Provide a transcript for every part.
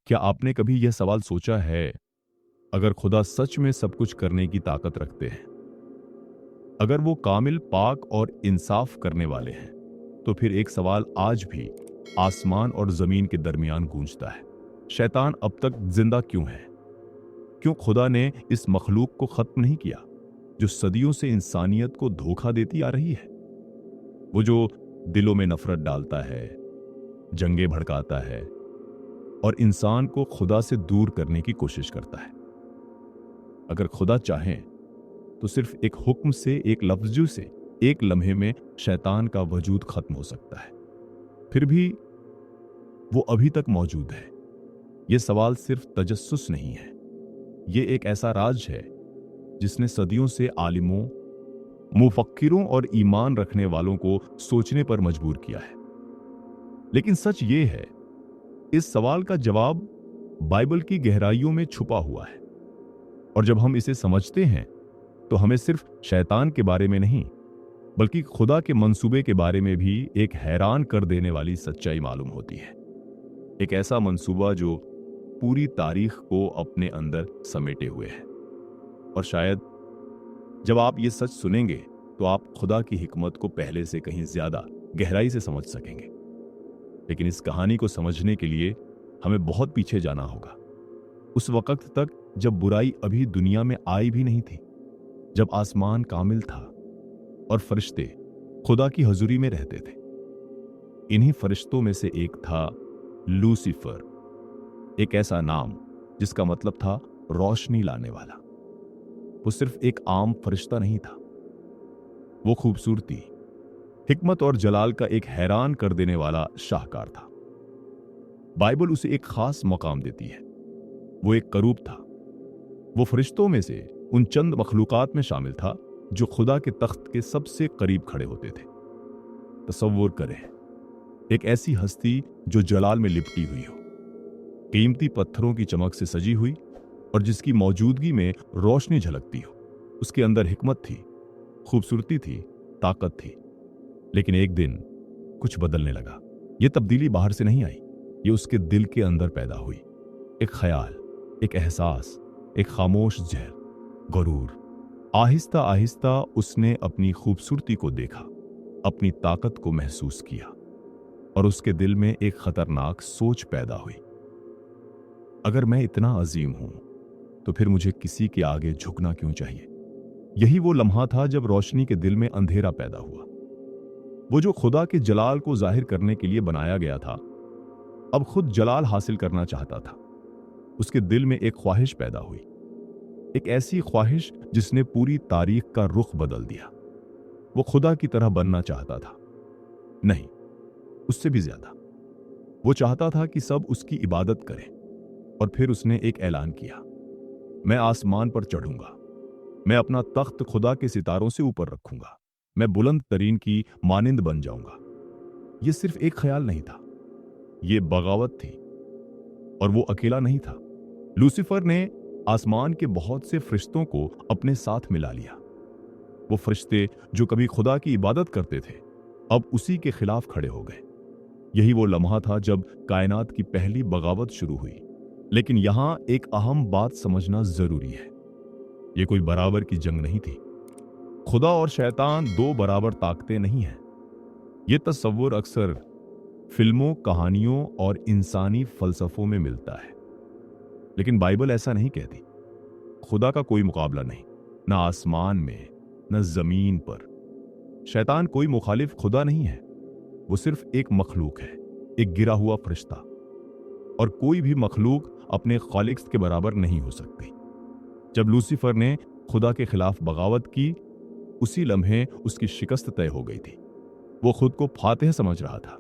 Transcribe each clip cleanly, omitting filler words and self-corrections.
क्या आपने कभी यह सवाल सोचा है, अगर खुदा सच में सब कुछ करने की ताकत रखते हैं, अगर वो कामिल, पाक और इंसाफ करने वाले हैं, तो फिर एक सवाल आज भी आसमान और जमीन के दरमियान गूंजता है। शैतान अब तक जिंदा क्यों है? क्यों खुदा ने इस मखलूक को खत्म नहीं किया, जो सदियों से इंसानियत को धोखा देती आ रही है? वो जो दिलों में नफरत डालता है, जंगे भड़काता है और इंसान को खुदा से दूर करने की कोशिश करता है। अगर खुदा चाहें तो सिर्फ एक हुक्म से, एक लफ्ज़ से, एक लम्हे में शैतान का वजूद खत्म हो सकता है। फिर भी वो अभी तक मौजूद है। ये सवाल सिर्फ तजस्सुस नहीं है, ये एक ऐसा राज है जिसने सदियों से आलिमों, मुफक्किरों और ईमान रखने वालों को सोचने पर मजबूर किया है। लेकिन सच ये है, इस सवाल का जवाब बाइबल की गहराइयों में छुपा हुआ है। और जब हम इसे समझते हैं तो हमें सिर्फ शैतान के बारे में नहीं, बल्कि खुदा के मंसूबे के बारे में भी एक हैरान कर देने वाली सच्चाई मालूम होती है। एक ऐसा मंसूबा जो पूरी तारीख को अपने अंदर समेटे हुए है। और शायद जब आप ये सच सुनेंगे तो आप खुदा की हिकमत को पहले से कहीं ज्यादा गहराई से समझ सकेंगे। लेकिन इस कहानी को समझने के लिए हमें बहुत पीछे जाना होगा, उस वक्त तक जब बुराई अभी दुनिया में आई भी नहीं थी, जब आसमान कामिल था और फरिश्ते खुदा की हजूरी में रहते थे। इन्हीं फरिश्तों में से एक था लूसीफर, एक ऐसा नाम जिसका मतलब था रोशनी लाने वाला। वो सिर्फ एक आम फरिश्ता नहीं था, वो खूबसूरती, हिकमत और जलाल का एक हैरान कर देने वाला शाहकार था। बाइबल उसे एक खास मकाम देती है। वो एक करूब था। वो फरिश्तों में से उन चंद मखलूकात में शामिल था जो खुदा के तख्त के सबसे करीब खड़े होते थे। तसव्वुर करें, एक ऐसी हस्ती जो जलाल में लिपटी हुई हो, कीमती पत्थरों की चमक से सजी हुई और जिसकी मौजूदगी में रोशनी झलकती हो। उसके अंदर हिकमत थी, खूबसूरती थी, ताकत थी। लेकिन एक दिन कुछ बदलने लगा। यह तब्दीली बाहर से नहीं आई, ये उसके दिल के अंदर पैदा हुई। एक ख्याल, एक एहसास, एक खामोश जहर, गरूर। आहिस्ता आहिस्ता उसने अपनी खूबसूरती को देखा, अपनी ताकत को महसूस किया और उसके दिल में एक खतरनाक सोच पैदा हुई। अगर मैं इतना अजीम हूं तो फिर मुझे किसी के आगे झुकना क्यों चाहिए? यही वो लम्हा था जब रोशनी के दिल में अंधेरा पैदा हुआ। वो जो खुदा के जलाल को जाहिर करने के लिए बनाया गया था, अब खुद जलाल हासिल करना चाहता था। उसके दिल में एक ख्वाहिश पैदा हुई, एक ऐसी ख्वाहिश जिसने पूरी तारीख का रुख बदल दिया। वो खुदा की तरह बनना चाहता था, नहीं, उससे भी ज्यादा। वो चाहता था कि सब उसकी इबादत करें। और फिर उसने एक ऐलान किया, मैं आसमान पर चढ़ूंगा, मैं अपना तख्त खुदा के सितारों से ऊपर रखूंगा, मैं बुलंद तरीन की मानिंद बन जाऊंगा। यह सिर्फ एक ख्याल नहीं था, यह बगावत थी। और वो अकेला नहीं था। लूसीफर ने आसमान के बहुत से फरिश्तों को अपने साथ मिला लिया। वो फरिश्ते जो कभी खुदा की इबादत करते थे, अब उसी के खिलाफ खड़े हो गए। यही वो लम्हा था जब कायनात की पहली बगावत शुरू हुई। लेकिन यहां एक अहम बात समझना जरूरी है, यह कोई बराबर की जंग नहीं थी। खुदा और शैतान दो बराबर ताकतें नहीं हैं। यह तस्वुर अक्सर फिल्मों, कहानियों और इंसानी फलसफों में मिलता है, लेकिन बाइबल ऐसा नहीं कहती। खुदा का कोई मुकाबला नहीं, ना आसमान में, न जमीन पर। शैतान कोई मुखालिफ खुदा नहीं है, वो सिर्फ एक मखलूक है, एक गिरा हुआ फरिश्ता। और कोई भी मखलूक अपने खालिक के बराबर नहीं हो सकती। जब लूसीफर ने खुदा के खिलाफ बगावत की, उसी लम्हे उसकी शिकस्त तय हो गई थी। वो खुद को फातिह समझ रहा था,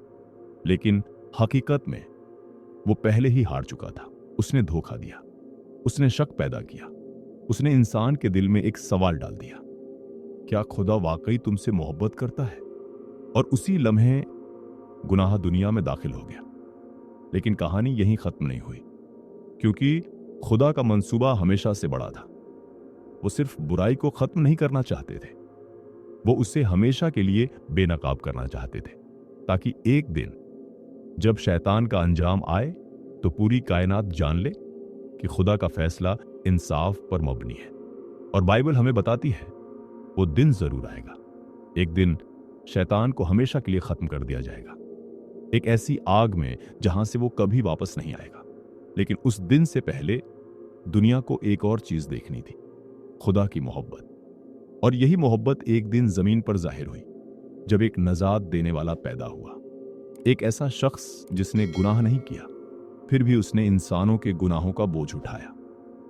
लेकिन हकीकत में वो पहले ही हार चुका था। उसने धोखा दिया, उसने शक पैदा किया, उसने इंसान के दिल में एक सवाल डाल दिया, क्या खुदा वाकई तुमसे मोहब्बत करता है? और उसी लम्हे गुनाह दुनिया में दाखिल हो गया। लेकिन कहानी यहीं खत्म नहीं हुई, क्योंकि खुदा का मंसूबा हमेशा से बड़ा था। वो सिर्फ बुराई को खत्म नहीं करना चाहते थे, वो उसे हमेशा के लिए बेनकाब करना चाहते थे, ताकि एक दिन जब शैतान का अंजाम आए तो पूरी कायनात जान ले कि खुदा का फैसला इंसाफ पर मबनी है। और बाइबल हमें बताती है वो दिन जरूर आएगा, एक दिन शैतान को हमेशा के लिए खत्म कर दिया जाएगा, एक ऐसी आग में जहां से वो कभी वापस नहीं आएगा। लेकिन उस दिन से पहले दुनिया को एक और चीज देखनी थी, खुदा की मोहब्बत। और यही मोहब्बत एक दिन जमीन पर जाहिर हुई जब एक नजात देने वाला पैदा हुआ, एक ऐसा शख्स जिसने गुनाह नहीं किया, फिर भी उसने इंसानों के गुनाहों का बोझ उठाया।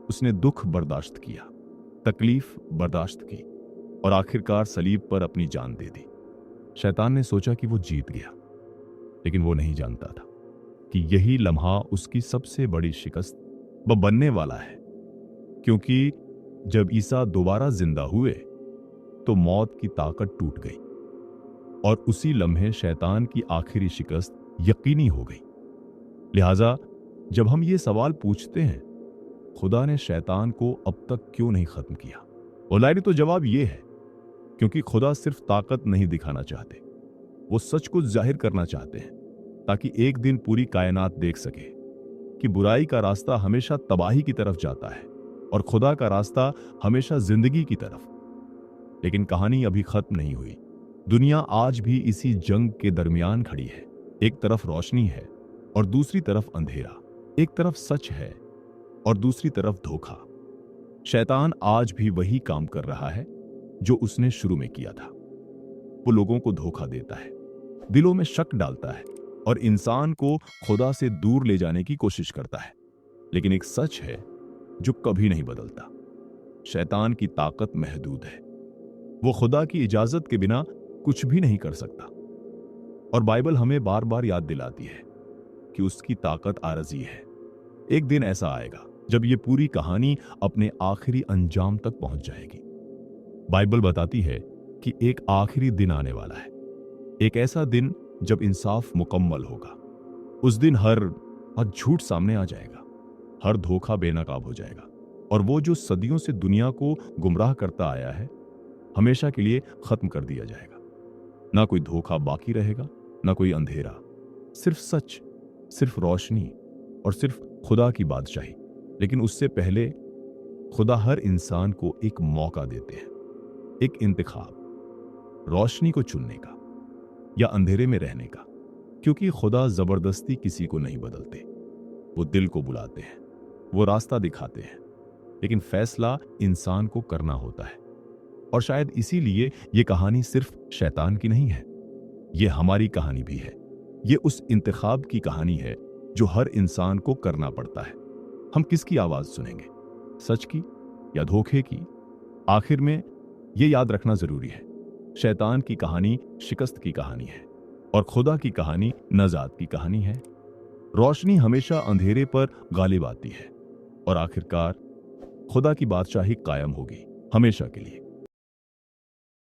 उसने दुख बर्दाश्त किया, तकलीफ बर्दाश्त की और आखिरकार सलीब पर अपनी जान दे दी। शैतान ने सोचा कि वो जीत गया, लेकिन वो नहीं जानता था कि यही लम्हा उसकी सबसे बड़ी शिकस्त बनने वाला है। क्योंकि जब ईसा दोबारा जिंदा हुए तो मौत की ताकत टूट गई और उसी लम्हे शैतान की आखिरी शिकस्त यकीनी हो गई। लिहाजा जब हम ये सवाल पूछते हैं, खुदा ने शैतान को अब तक क्यों नहीं खत्म किया, ओलायरी, तो जवाब ये है क्योंकि खुदा सिर्फ ताकत नहीं दिखाना चाहते, वो सच को जाहिर करना चाहते हैं ताकि एक दिन पूरी कायनात देख सके कि बुराई का रास्ता हमेशा तबाही की तरफ जाता है और खुदा का रास्ता हमेशा जिंदगी की तरफ। लेकिन कहानी अभी खत्म नहीं हुई। दुनिया आज भी इसी जंग के दरमियान खड़ी है। एक तरफ रोशनी है और दूसरी तरफ अंधेरा, एक तरफ सच है और दूसरी तरफ धोखा। शैतान आज भी वही काम कर रहा है जो उसने शुरू में किया था। वो लोगों को धोखा देता है, दिलों में शक डालता है और इंसान को खुदा से दूर ले जाने की कोशिश करता है। लेकिन एक सच है जो कभी नहीं बदलता, शैतान की ताकत महदूद है। वो खुदा की इजाजत के बिना कुछ भी नहीं कर सकता। और बाइबल हमें बार बार याद दिलाती है कि उसकी ताकत आरजी है। एक दिन ऐसा आएगा जब ये पूरी कहानी अपने आखिरी अंजाम तक पहुंच जाएगी। बाइबल बताती है कि एक आखिरी दिन आने वाला है, एक ऐसा दिन जब इंसाफ मुकम्मल होगा। उस दिन हर झूठ सामने आ जाएगा, हर धोखा बेनकाब हो जाएगा और वो जो सदियों से दुनिया को गुमराह करता आया है हमेशा के लिए खत्म कर दिया जाएगा। ना कोई धोखा बाकी रहेगा, ना कोई अंधेरा, सिर्फ सच, सिर्फ रोशनी और सिर्फ खुदा की बादशाही। लेकिन उससे पहले खुदा हर इंसान को एक मौका देते हैं, एक इंतखाब, रोशनी को चुनने का या अंधेरे में रहने का। क्योंकि खुदा जबरदस्ती किसी को नहीं बदलते, वो दिल को बुलाते हैं, वो रास्ता दिखाते हैं, लेकिन फैसला इंसान को करना होता है। और शायद इसीलिए ये कहानी सिर्फ शैतान की नहीं है, ये हमारी कहानी भी है। ये उस इंतखाब की कहानी है जो हर इंसान को करना पड़ता है। हम किसकी आवाज सुनेंगे, सच की या धोखे की? आखिर में ये याद रखना जरूरी है, शैतान की कहानी शिकस्त की कहानी है और खुदा की कहानी नजात की कहानी है। रोशनी हमेशा अंधेरे पर गालिब आती है और आखिरकार खुदा की बादशाही कायम होगी हमेशा के लिए।